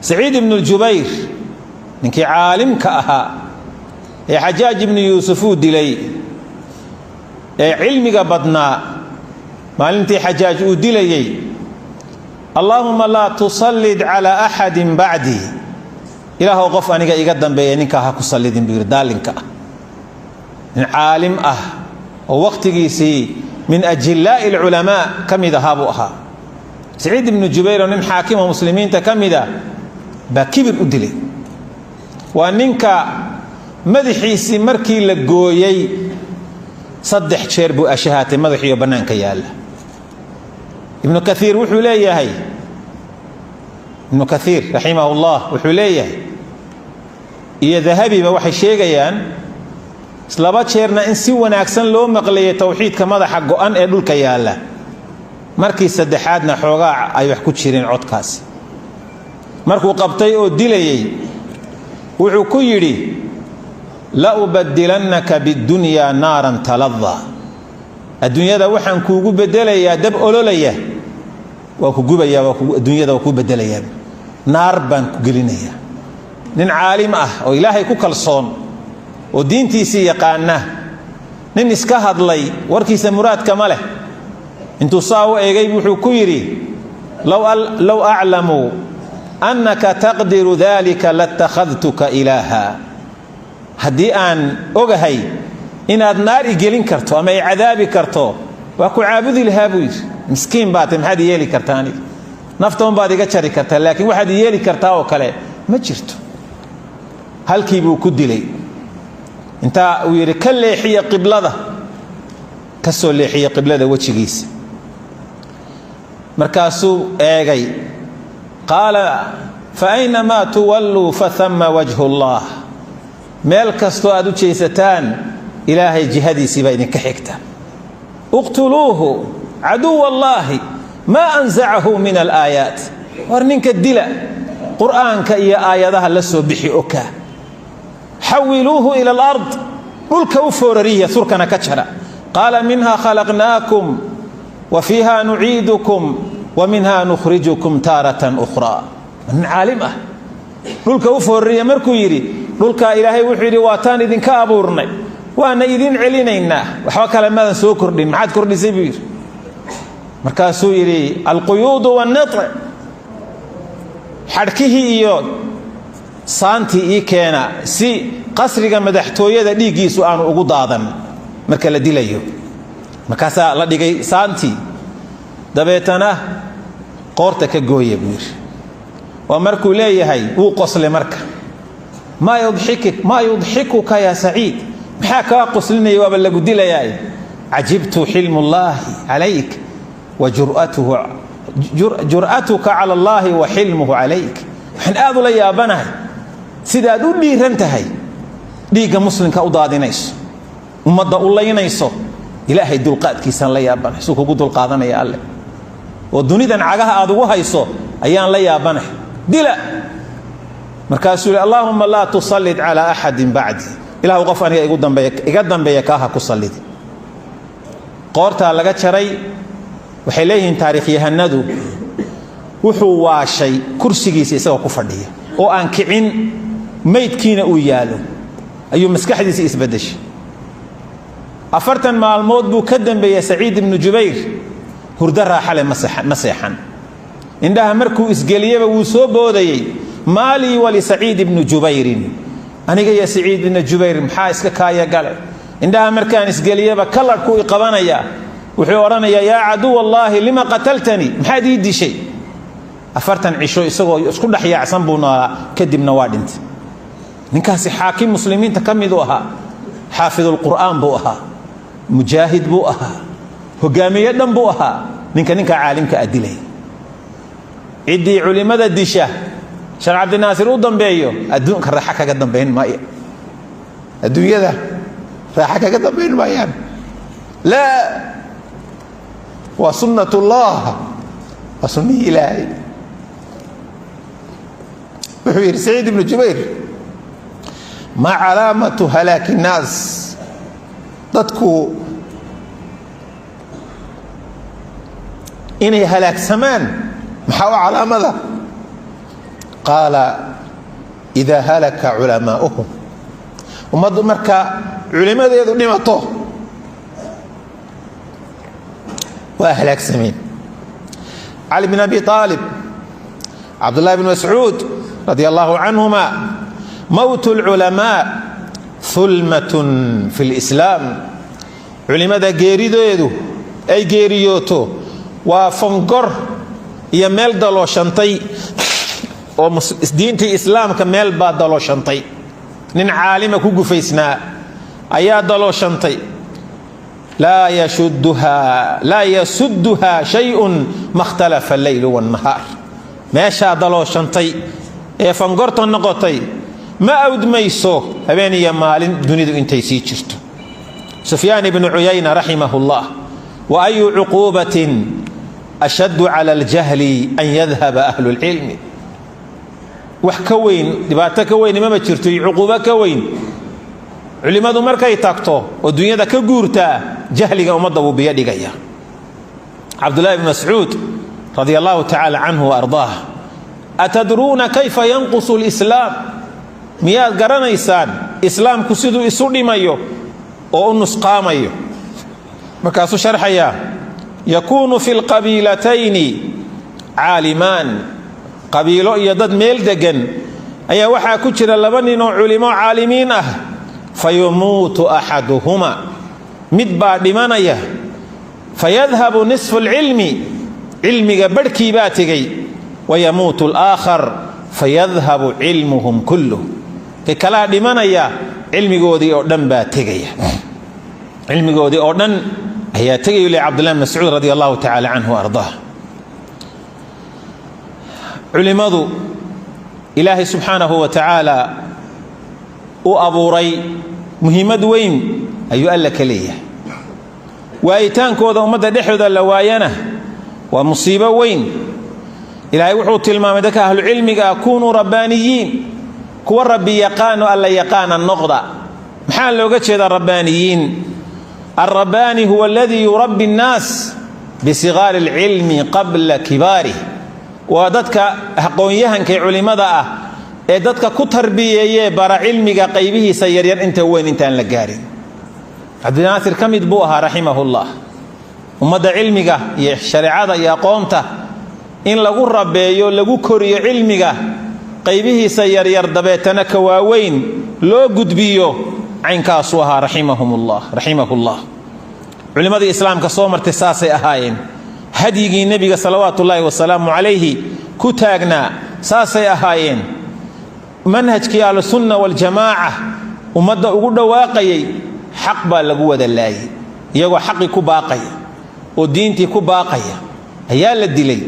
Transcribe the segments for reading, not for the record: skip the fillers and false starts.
سعيد بن الجبير نكي عالم كأها حجاج بن يوسف دلي علمي بدنا ما انت حجاج دلي اللهم لا تصلد على أحد بعدي إله وقف أنك يقدم بينك هاكو صليدين بيردالنك عالم ووقت جيسي من أجلاء العلماء كم ذهبوها سعيد بن جبير ونن حاكم ومسلمين كم ذا بكبر أدلي وأنك مدحيسي مركي لقويي صدح شرب أشهات مدحي وبنانك يا الله ابن كثير وحوليه هي ابن كثير رحمه الله وحوليه إيا ذهبي بوحي شيغيان islaba jeerna in si wanaagsan loo maqleeyo tawxiidka madaxa go'an ee dhulka yaala markii saddexaadna xoogaa ay wax ku jireen codkaas markuu qabtay oo dilayay wuxuu ku yiri la ubadilannaka bid-dunya naaran taladha adduunyada waxaan kuugu bedelayaa dab ololaya waa ku gubaya adduunyada waa ku bedelayaa naar baan ku gelinayaa nin caalim oo ilaahay ku kalsoon oo diintiisii yaqaana nin iska hadlay warkiisa muraadka ma leh intuu saaw eegay wuxuu ku yiri law a'lamu annaka taqdiru dhalika latakhadtuka ilaha hadii aan ogahay inaad naar gelin karto ama ay cadaabi karto waa ku caabudi lahaa buu yiri miskiin baad maxaad yeeli kartaan naftoon baad iga jari kartaa laakiin waxaad yeeli kartaa oo kale ma jirto halkii buu ku dilay انت ويري كليحيه قبلده كسو ليحيه قبلده وجهيس مركاسو ايغاي قال فاينما تولوا فثم وجه الله ميل كستو ادو جيستان الهي جهدي سيبين كحكتا اقتلوه عدو الله ما انزعه من الايات ورنينك الدلا قرانك يا اياتها لسو بخي اوكا حولوه إلى الأرض ملك وفوررية ثركنا كتشرا قال منها خلقناكم وفيها نعيدكم ومنها نخرجكم تارة أخرى من عالمة ملك وفوررية مركو يري ملك إلهي وحيري واتان إذن كابورنا وأنا إذن علينا وحوكا لما سو كردين معاد كردي سبير مركاسو يري القيود والنطع حركه إيود saanti ii keena si qasriga madaxtooyada dhiigiisu aanu ugu daadan marka la dilayo markaasa la dhigay saanti dabeetana qoorta ka gooyay buur waa markuu leeyahay uu qosle marka ma yudhikuka ya saciid maxaa ka qoslinay waa lagu dilayay ajibtu hilmullahi alayk wa jur'atuka ala allahi wa hilmuhu alayk waxaan aad la yaabanahay sidaad u dhiiran tahay dhiiga muslimka u daadinayso ummadda u laynayso ilaahay dulqaadkiisan la yaabanay soo kugu dulqaadanaya alle oo dunidan cagaha aad ugu hayso ayaan la yaabanay dila markaasuu allahumma la tusallid ala ahadin ba'di ilaahu qof aniga iga dambeeya ka ha ku sallid qoorta laga jaray waxay leeyihiin taariikhyahanadu wuxuu waashay kursigiisa isagoo ku fadhiya oo aan kicin meydkiina uu yaalo ayuu maskaxdiisa isbedeshay afartan maalmood buu ka dambeeyay Saciid ibn Jubayr hurda raaxale maseexan indaha markuu isgeliyaba wuu soo boodayay maali wali Saciid ibn Jubayr aniga ya Saciid ibn Jubayr maxaa iska kaaya gale indaha markaan isgeliyaba kalarku i qabanaya wuxuu oranayaa ya adu wallahi lima qataltani maxaa ii dishay afartan cisho isagoo isku dhaxyaacsan buu noolaa kadibna waa dhintay ninkaasi xaakim muslimiinta kamid u ahaa xaafidul quraan buu ahaa mujaahid buu ahaa hogaamiye dhan buu ahaa ninka caalimka adilay cidii culimada disha Sheekh Abdul Naasir u dambeeyo adduunka raaxa kaga dambeyn maayo adduunyada raaxa kaga dambeyn maayaan la wa sunnatullah wa sunni ilaahi وحير سعيد بن جبير ما علامة هلاك الناس ضدكو إني هلاك سمان محاوى علامة ذا qaala idaa halaka culamaa'uhum ummaddu marka culimadeedu dhimato waa halaagsameen. cali bin abi aalib, cabdullahi bn mascuud radia allahu canhuma, mowtu lculamaa hulmatun fi lislaam. culimada geerideedu ay geeriyooto waa fongor iyo meel dalooshantay oo diintii islaamka meel baa dalooshantay. nin caalima ku gufaysnaa ayaa dalooshantay. laa yasudduhaa shayun ma ikhtalafa alleylu wannahaar. meeshaa dalooshantay ee fangorta noqotay ma awdmayso habeen iyo maalin dunidu intay sii jirto. sufyaan ibnu cuyayna raximahu llah, wa ayu cuquubatin ashaddu cala aljahli an yadhaba ahlu lcilmi. wax ka weyn, dhibaato ka weyn mama jirto, iyo cuquubo ka weyn culimmadu markay tagto oo dunyada ka guurtaa jahliga ummadda wuu biyo dhigaya. cabdullahi bn mascuud radia allahu tacaala canhu wa ardaah, atadruuna kayfa yanqusu lislaam? miyaad garanaysaan islaamku siduu isu dhimayo oo u nusqaamayo? markaasuu sharxayaa, yakuunu fi lqabiilatayni caalimaan. qabiilo iyo dad meel degan ayaa waxaa ku jira laba nin oo culimo caalimiin ah. fayamuutu axaduhuma, mid baa dhimanaya. fayadhabu nisfu lcilmi, cilmiga barhkii baa tegey. wayamuutu alaakhar fayadhabu cilmuhum kulluh, ka kalaa dhimanaya, cilmigoodii oo dhan baa tegaya. cilmigoodii oo dhan ayaa tegayu le cabdullahi bn mascuud radi allahu tacaala canhu wa ardaah. culimmadu ilaahay subxaanahu wa tacaala u abuuray muhiimad weyn ayuu alla ka leeyahay. waayitaankooda ummadda dhexdooda la waayana waa musiibo weyn. ilaahay wuxuu tilmaamay dadka ahlucilmiga ah, kunuu rabbaaniyiin, kuwa rabbi yaqaano alla yaqaana noqda. maxaa looga jeedaa rabbaaniyiin? alrabbaani huwa aladii yurabbi annaas bisigaari alcilmi qabla kibaarih. waa dadka aqoon-yahankae culimmada ah ee dadka ku tarbiyeeyee bara cilmiga qaybihiisa yaryar inta weyn intaan la gaarin. cabdinaasir ka mid buu ahaa raximahullah. ummadda cilmiga iyo shareecada iyo aqoonta in lagu rabeeyo, lagu koriyo cilmiga qaybihiisa yaryar, dabeetana ka waaweyn loo gudbiyo, caynkaasuu ahaa raximahullah. culimmadii islaamka soo martay saasay ahaayeen. hadyigii nebiga salawaatu ullaahi wasalaamu calayhi ku taagnaa saasay ahaayeen. manhajkii ahlusunna waljamaaca ummadda ugu dhawaaqayay, xaq baa lagu wada laayay. iyagoo xaqii ku baaqaya oo diintii ku baaqaya ayaa la dilay.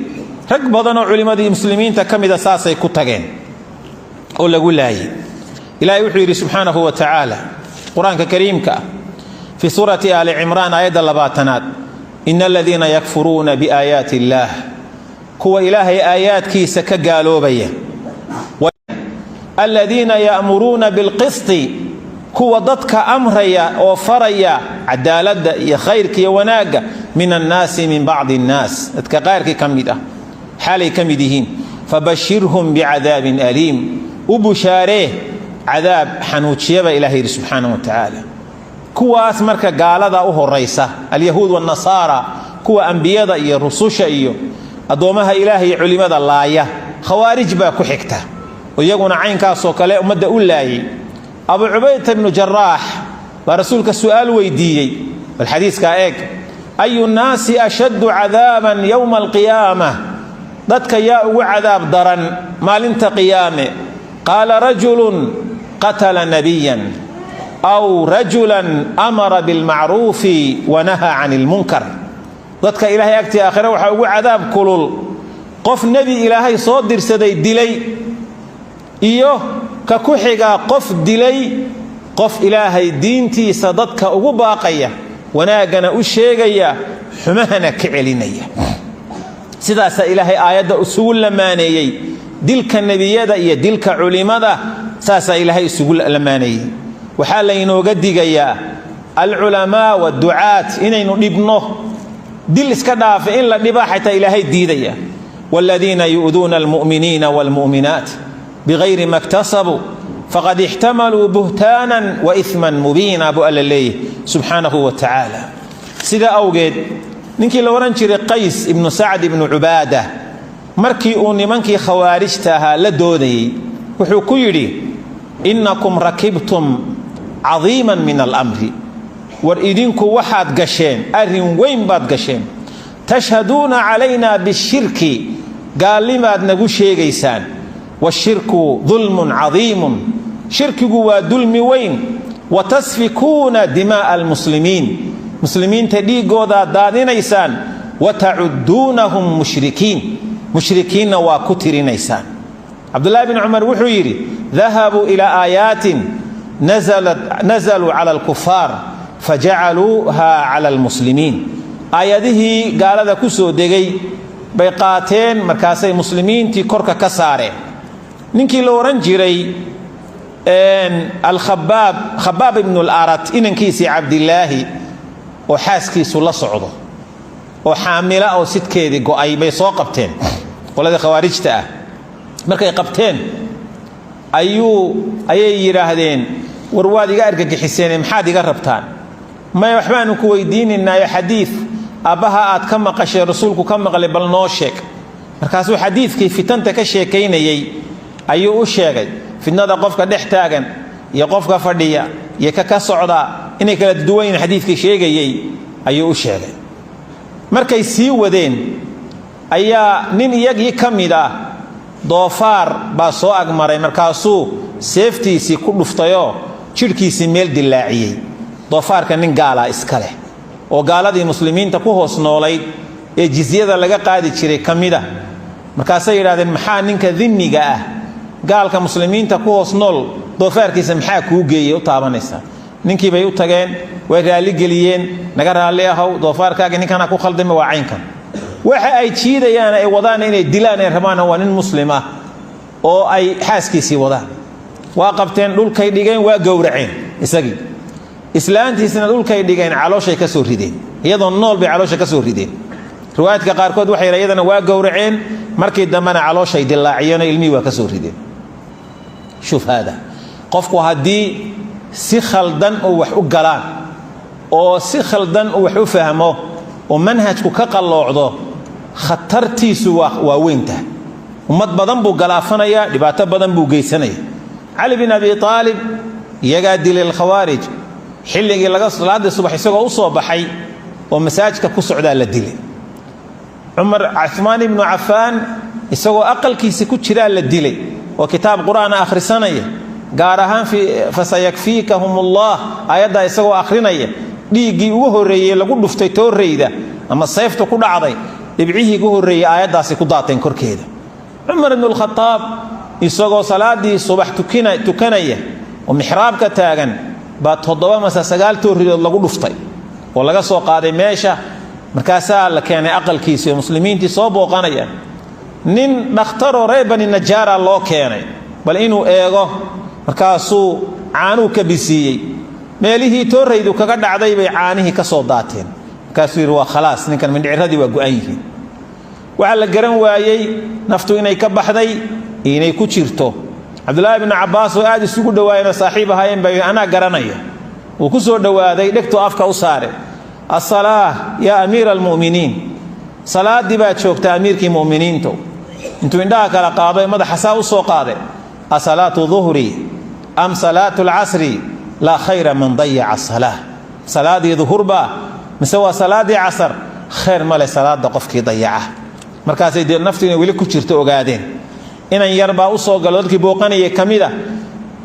rag badanoo culimmadii muslimiinta ka mida saasay ku tageen oo lagu laayay. ilaahay wuxuu yidhi subxaanahu wa tacaala qur-aanka kariimka ah fii suurati aali cimraan aayadda 20aad, ina aladiina yakfuruuna biaayaati illaah, kuwa ilaahay aayaadkiisa ka gaaloobaya. aladiina ya'muruuna bilqisti, kuwa dadka amraya oo faraya cadaaladda iyo khayrka iyo wanaagga, min annaasi min bacdi annaas, dadka qaarkii ka mid ah xaalay ka mid yihiin. fabashirhum bicadaabin aliim, u bushaaree cadaab xanuujiyaba ilahay yidhi subxaanahu wa tacaala. kuwaas marka gaalada u horaysa, alyahuud waannasaara, kuwa ambiyada iyo rususha iyo addoommaha ilaahay iyo culimmada laaya. khawaarij baa ku xigta oo iyaguna caynkaasoo kale ummadda u laayay. abu cubayda ibnu jaraax baa rasuulka su'aal weydiiyey, bal xadiiskaa eeg, ayu nnaasi ashaddu cadaaban yowma alqiyaama, dadka yaa ugu cadaab daran maalinta qiyaame? qaala rajulun qatala nabiyan aw rajulan amara bilmacruufi wanahaa can ilmunkar. dadka ilaahay agtii aakhire waxaa ugu cadaab kulul qof nebi ilaahay soo dirsaday dilay, iyo ka ku xigaa qof dilay qof ilaahay diintiisa dadka ugu baaqaya, wanaaggana u sheegaya, xumahana ka celinaya. sidaasaa ilaahay aayadda isugu lamaaneeyey. dilka nebiyada iyo dilka culimmada saasaa ilaahay isugu lamaaneeyey. waxaa laynooga digayaa alculamaa waadducaat inaynu dhibno. dil iska dhaafa in la dhibaa xataa ilaahay diidaya. والذين يؤذون المؤمنين والمؤمنات بغير ما اكتسبوا فقد احتملوا بهتانا وإثما مبينا أبو الله سبحانه وتعالى. سيدا أوجد ننكي لوران جري قيس ابن سعد بن عبادة مركي أوني منكي خوارجتها لدودي وحكيري إنكم ركبتم عظيما من الأمر وإذنكم واحد قشين أرين وين باد قشين تشهدون علينا بالشرك قال لما نقول شيء جيسان والشرك ظلم عظيم شرك هو ظلم وين وتسفكون دماء المسلمين مسلمين تديقوا دادين إيسان وتعدونهم مشركين وكترين إيسان. عبد الله بن عمر وحويري ذهبوا إلى آيات نزلوا على الكفار فجعلوها على المسلمين. آياته قال ذا كسو دقي بيقاتين مركاسي مسلمين تي كوركا كسارين. ننكي لوران جيري خباب بن الأرت إنكيسي عبد الله وحاسكيسو الله صعوده وحاملة أو ست كيدي قو بي سو قبتين ولا خوارجته markay qabteen ayay yiraahdeen warwaadiga argagixiseen maxaad iga rabtaan ma waxbaan ku weydiinayna xadiis abaha aad ka maqashay rasuulku ka maqlay bal noo sheeg markaas uu xadiiskii fitanta ka sheekeynayay ayuu u sheegay fitnada qofka dhex taagan iyo qofka fadhiya iyo ka socda inay kala duwan xadiiskii sheegayay ayuu u sheegay markay sii wadeen ayaa nin iyagii kamid ah doofaar baa soo agmaray markaasuu seeftiisii ku dhuftayo jirkiisii meel dilaaciyay. doofaarka nin gaala iska leh oo gaaladii muslimiinta ku hoos noolayd ee jizyada laga qaadi jiray kamida markaasay yiraahdeen maxaa ninka dhimmiga ah gaalka muslimiinta ku hoos nool doofaarkiisa maxaa ku geeyay u taabanaysa. ninkii bay u tageen way raali geliyeen naga raali ahaw doofaarkaaga ninkana ku khaldamay waa caynkan waxa ay jiidayaan ay wadaan inay dilaan ay rabaan waa nin muslim ah oo ay xaaskiisii wadaan waa qabteen dhulkay dhigeen waa gowraceen isagii islaantiisna dhulkay dhigeen calooshay ka soo rideen iyadoo nool bay caloosha ka soo rideen. riwaayadka qaarkood waxay yiraahdeen waa gowraceen markii dambana calooshay dilaaciyeen ilmi waa ka soo rideen. shuf hada qofku hadii si khaldan oo wax u galaan oo si khaldan oo wax u fahmo oo manhajku ka qalloocdo khatartiisu waa weynta ummad badan buu galaafanaya dhibaato badan buu geysanaya. Ali bin Abi Talib yaga dilay khawarij xilligii laga salaada subax isagoo u soo baxay oo masaajidka ku socda la dilay. Umar Uthman ibn Affan isagoo aqalkiisa ku jira la dilay oo kitaab quraan akhrisanaya gaar ahaan fasayakfikahumullah ayada isagoo akhrinaya dhiigii ugu horeeyay lagu dhuftay tooreyda ama sayfta ku dhacday dibcihii ugu horeeyay ayadaasi ku daateen korkeeda. Umar ibn al-Khattab isagoo salaadii subax tukanaya oo mihraabka taagan ba 7 masa 9 tooriyood lagu dhuftay oo laga soo qaaday meesha markaasa la keenay aqalkiisa muslimiintii soo booqanaya. nin dhakhtar reebani najara loo keenay bal inuu eego markaasuu caanu ka bisiyay meelihii tooreydu kaga dhacday bay caanihii ka soo daateen markaasuu yiri waa khalaas ninkan mindhicradii waa go'an yihiin. waxa la garan waayay naftu inay ka baxday inay ku jirto. Abdullah ibn Abbas oo aad isugu dhawaayeen saaxiib ahaayeen bay ana garanaya oo ku soo dhawaaday dhigto afka u saare as-salaah ya amir al-mu'minin salaadi baa joogta amirkii mu'miniinto intuu indhaha kala qaaday madaxa u soo qaaday as-salatu dhuhri am salatu al-asri la khayra man dayya as-salah salaadi dhuhur ba misawa salaadi asr khayr male salaada qofkii dayaca. markaasay naftiina wali ku jirto ogaadeen inan yarba u soo galo dadkii booqanayay kamida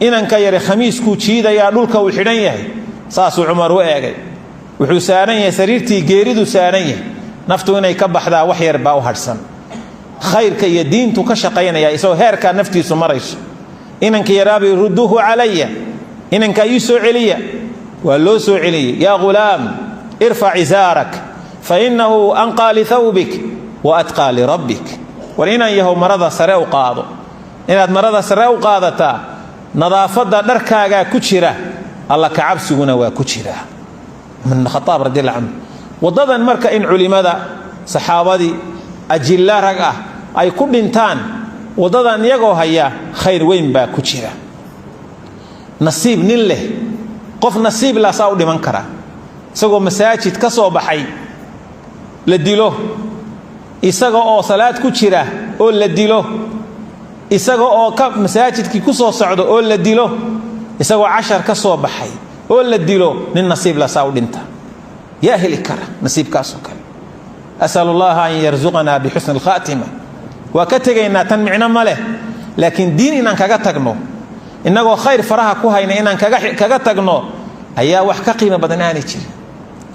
inan ka yare khamiisku jiidaya dhulka uu xidhan yahay saasuu Umar u eegay wuxuu saaran yahay sariirtii geeridu saaran yahay naftu inay ka baxdaa wax yar baa u harsan khayrka iyo diintu ka shaqeynaya isoo heerka naftiisu marayso. inanka yaraabi ruduhu alayya inanka yusoo celiya waa loo soo celiyay ya gulaam irfa izarak fa innahu anqa li thawbik wa atqa li rabbik wa inan yahu marada sare u qaado inaad marada sare u qaadata nadaafada dharkaaga ku jira alla ka cabsiguna waa ku jira. من الخطاب رضي الله عنه wadadan marka in culimada saxaabadi ajilla rag ah ay ku dhintaan wadadan iyagoo haya khayr weyn baa ku jira. nasiib nin leh qof nasiib la saa u dhiman kara isagoo masaajid ka soo baxay la dilo, isaga oo salaad ku jira oo la dilo, isaga oo ka masaajidkii ku soo socdo oo la dilo, isagoo 10 ka soo baxay oo la dilo. nin nasiib la saa u dhinta yaa heli kara nasiibkaas oo kale. asalullah an yarzuqana bi husn al-khatima. wa ka tagayna tan micna male, laakiin diin inaan kaga tagno inagoo khayr faraha ku hayna inaan kaga tagno ayaa wax ka qiimo badan aan jirin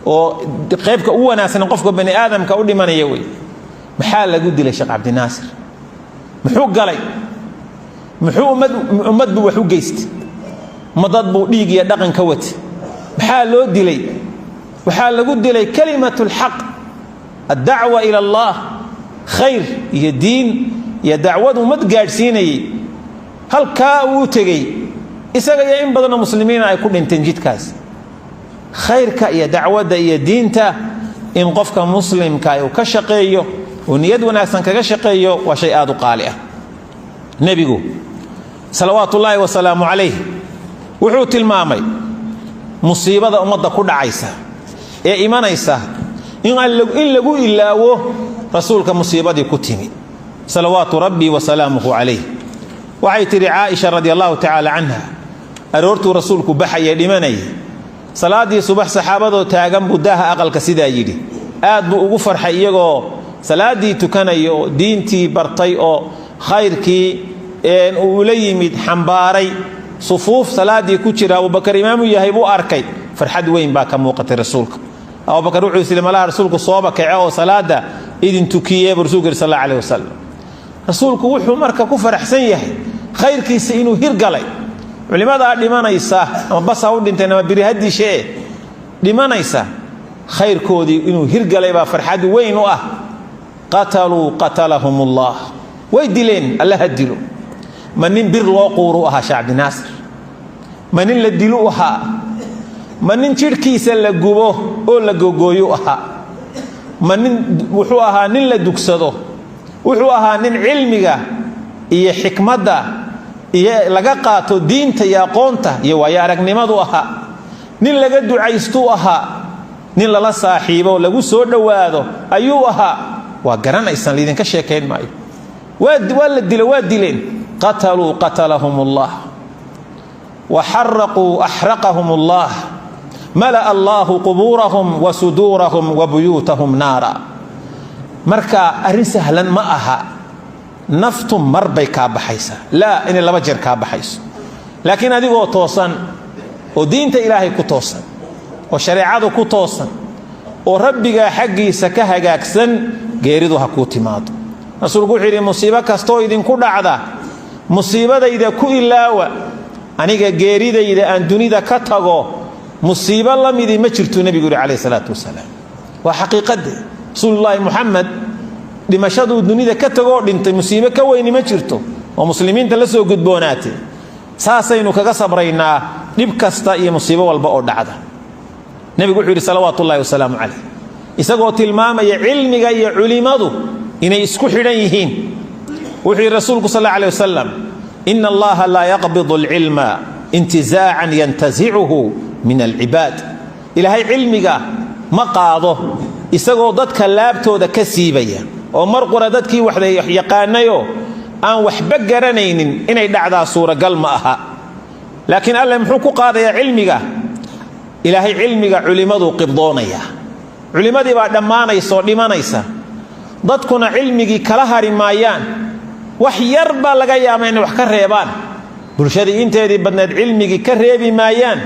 oo qaybka u wanaagsan qofka bani aadamka u dhimanaya way. maxaa lagu dilay Sheekh Abdi Naasir? muxuu galay? muxuu ummad buu wax u geystay? madad buu dhiig iyo dhaqan ka watay. maxaa loo dilay? waxaa lagu dilay kalimatul haqq, ad-da'wa ila Allah, khayr iyo diin iyo dacwad ummad gaarsiinayay. halkaa uu tagay isaga iyo in badan oo muslimiin ay ku dhinteen jidkaas. khayrka iyo dacwada iyo diinta in qofka muslimka ay ka shaqeeyo oo niyad wanaagsan kaga shaqeeyo waa shay aad u qaali ah. nabigu salawaatullaahi wa salaamu alayhi wuxuu tilmaamay musiibada ummadda ku dhacaysa ee imanaysa in lagu ilaawo rasuulka musiibadii ku timi salawaatu rabbi wa salaamuhu alayhi. waxay tiri Aisha radiyallahu ta'ala anha aroortu rasuulku baxay dhimanay salaadii subax saxaabado taagan budaha aqalka sida yiri aad buu ugu farxay iyagoo salaadii tukanayo diintii bartay oo khayrkii uu la yimid xambaaray sufuuf salaadii ku jira Abu Bakar imaamu yahay buu arkay farxad weyn baa ka muuqatay rasuulka. Abu Bakar wuxuu islaamay rasuulku soo bakay oo salaada idin tukiyay rasuulka sallallahu alayhi wasallam. rasuulku wuxuu marka ku faraxsan yahay khayrkiisa inuu hirgalay. culimada dhimanaysa ama basa u dhintay ama biri hadishe dhimanaysa khayrkoodii inuu hirgalay baa farxad weyn u ah. qatalahumullah way dileen Allah hadilo. manin bir loo qooro aha Sheekh Abdi Naasir, manin la dilo aha, manin jirkiisa la gubo oo la gogooyo aha, manin wuxuu ahaa nin la dugsado, wuxuu ahaa nin cilmiga iyo xikmadda iyo laga qaato diinta iyo aqoonta iyo way aragnimadu aha, nin laga ducaysto aha, nin la saaxiibo lagu soo dhawaado ayuu aha. waa garanaysan liidin ka sheekeen maayo. waa la dilo waa dileen. qatalahum Allah wa harqu ahraqahum Allah mala Allah quburahum wa sudurahum wa buyutahum nara. marka arin sahlan ma aha. naftu marbay ka baxaysa la in laba jeer ka baxayso, laakiin adigoo toosan oo diinta Ilaahay ku toosan oo shariicadu ku toosan oo rabbiga xaqiisa ka hagaagsan geeridu ha ku timaado. rasuulku wuxuu yiri musiibo kasto idin ku dhacda musiibadayda ku ilaawa aniga geeridayda aan dunida ka tago musiibo la mid ma jirto. nabigu alayhi salaatu wasalaam waa xaqiiqada rasuulullaahi Muhammad dhimashadu dunida ka tago dhintay musiibo ka weyn ma jirto oo muslimiinta la soo gudboonaatay. saasaynu kaga sabraynaa dib kasta iyo musiibo walba oo dhacda. nabigu wuxuu yiri salawaatullaahi wa salaamu alayhi isagoo tilmaamaya cilmiga iyo culimadu inay isku xidhan yihiin. wuxuu yiri rasuulku sallallahu alayhi wasallam inna allaha la yaqbidu al-ilma intiza'an yantazi'uhu min al-ibad. ilaahay cilmiga ma qaado isagoo dadka laabtooda ka siibaya oo mar qura dadkii waxday yaqaanayo aan waxba garanaynin inay dhacdaa suuragal ma aha. laakiin Allah muxuu ku qaadayaa cilmiga? ilaahay cilmiga culimadu qibdoonaya. culimadii baa dhamaanayso dhimanaysa, dadkuna cilmigii kala hari maayaan. wax yar baa laga yaabaa inay wax ka reebaan, bulshadii inteedii badneed cilmigii ka reebi maayaan.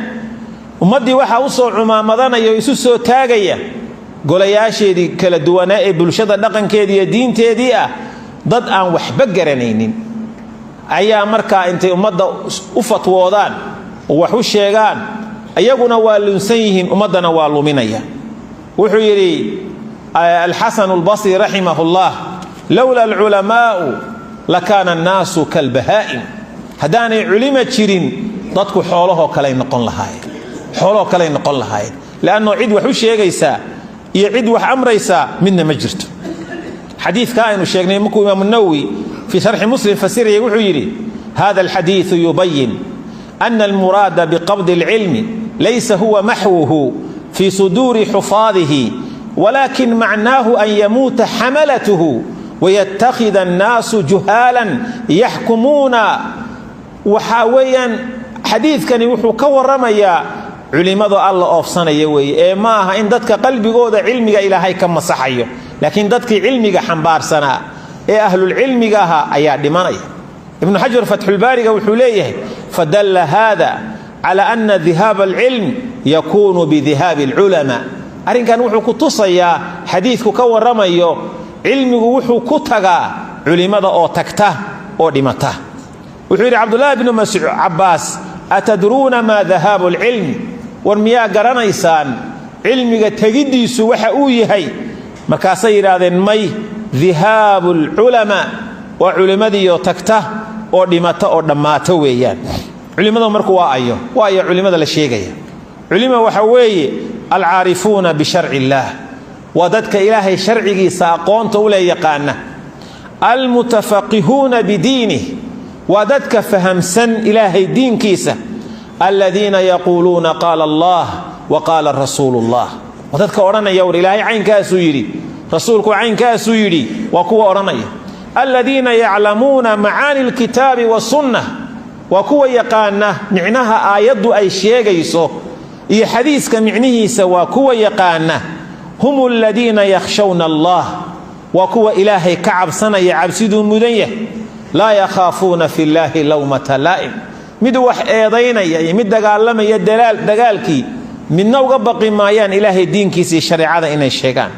ummadii waxa u soo cumaamadanayo isu soo taagaya golayaasheedii kala duwanaa ee bulshada dhaqankeedii iyo diinteedii ah dad aan waxba garanaynin ayaa markaa intay ummadda u fatwoodaan oo wax u sheegaan ayaguna waa lunsan yihiin, ummadana waa luminaya. wuxuu yiri al-Hasan al-Basri rahimahullah lawla al-ulamaa'u lakana an-nasu kal-bahaa'im. hadaanay culima jirin dadku xoolaha kale noqon lahaayeen, xoolaha kale noqon lahaayeen, laano cid wax u sheegaysa iyo cid wax amraysa midna ma jirto. حديث كائن الشيخ مكو إمام النووي في شرح مسلم فسيره وحيري هذا الحديث يبين أن المراد بقبض العلم ليس هو محوه في صدور حفاظه ولكن معناه أن يموت حملته ويتخذ الناس جهالا يحكمون وحاويا حديث كان يوحو كورميا علماء الله أفصنا يوي ماها إن دتك قلبي قود علمك إلى هاي كم صحيه لكن دتك علمك حنبار سنة أهل العلم جاها أيا دمانية ابن حجر فتح الباري والحليه فدل هذا على أن ذهاب العلم يكون بذهاب العلماء أرين كان وحو كتصيا حديث كور رميو علمي وحو كتغا علماء أو تكته أو دمته وحير عبد الله بن مسعود عباس أتدرون ما ذهاب العلم ورميا قرنيسان علمي تجديس وحوي هي مكاسير هذا مي ذهاب العلماء وعلماء يو تكته أو دمته أو دماته ويان علماء مركوا أيوه وأي علماء لا شيء علماء وحوي العارفون بشرع الله وددك إلهي شرعي ساقون تولي يقانا المتفقهون بدينه وددك فهم سن إلهي دين كيسة الذين يقولون قال الله وقال رسول الله وددك أورانا يور إلهي عين كاسو يري رسولك عين كاسو يري وكو أورانا الذين يعلمون معاني الكتاب والسنة وكو يقانا معناها آيات أي شيء يسو إيه حديث كمعنيه سوا كو يقانا هم الذين يخشون الله وكو إلهي كعب سنة يعبسدون مدنيه لا يخافون في الله لومة لائم مدوح ايضين يعني مد دقالما يدلال دقالكي من نوع بقي مايان إلهي دين كيسي شريعة إن الشيطان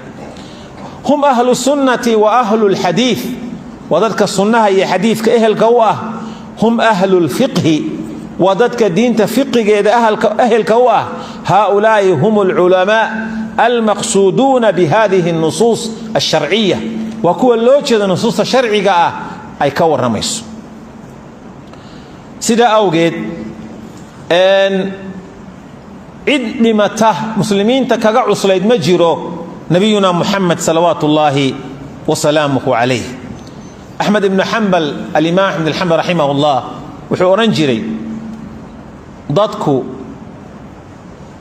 هم أهل السنة وأهل الحديث وذلك السنة هي حديث كأهل كواه هم أهل الفقه وذلك دين تفقه أهل كواه هؤلاء هم العلماء المقصودون بهذه النصوص الشرعية وكو اللوجة النصوص الشرعية أي كور رميس سيدا أوجد أن عد لمته مسلمين تكاقع عصليد مجيرو نبينا محمد صلوات الله وسلامه عليه أحمد بن حنبل الإمام أحمد بن حنبل رحمه الله وحوران جري ضدكو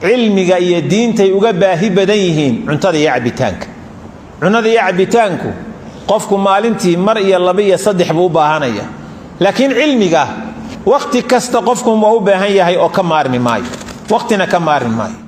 علمي iyo diintay uga baahi badan yihiin cuntada iyo cabitaanka cunada iyo cabitaanku qofku maalintii mar iyo laba iyo saddex buu u baahanaya laakiin cilmiga waqti kasta qofku uu u baahan yahay oo ka maarmi maayo waqtina ka maarmi maayo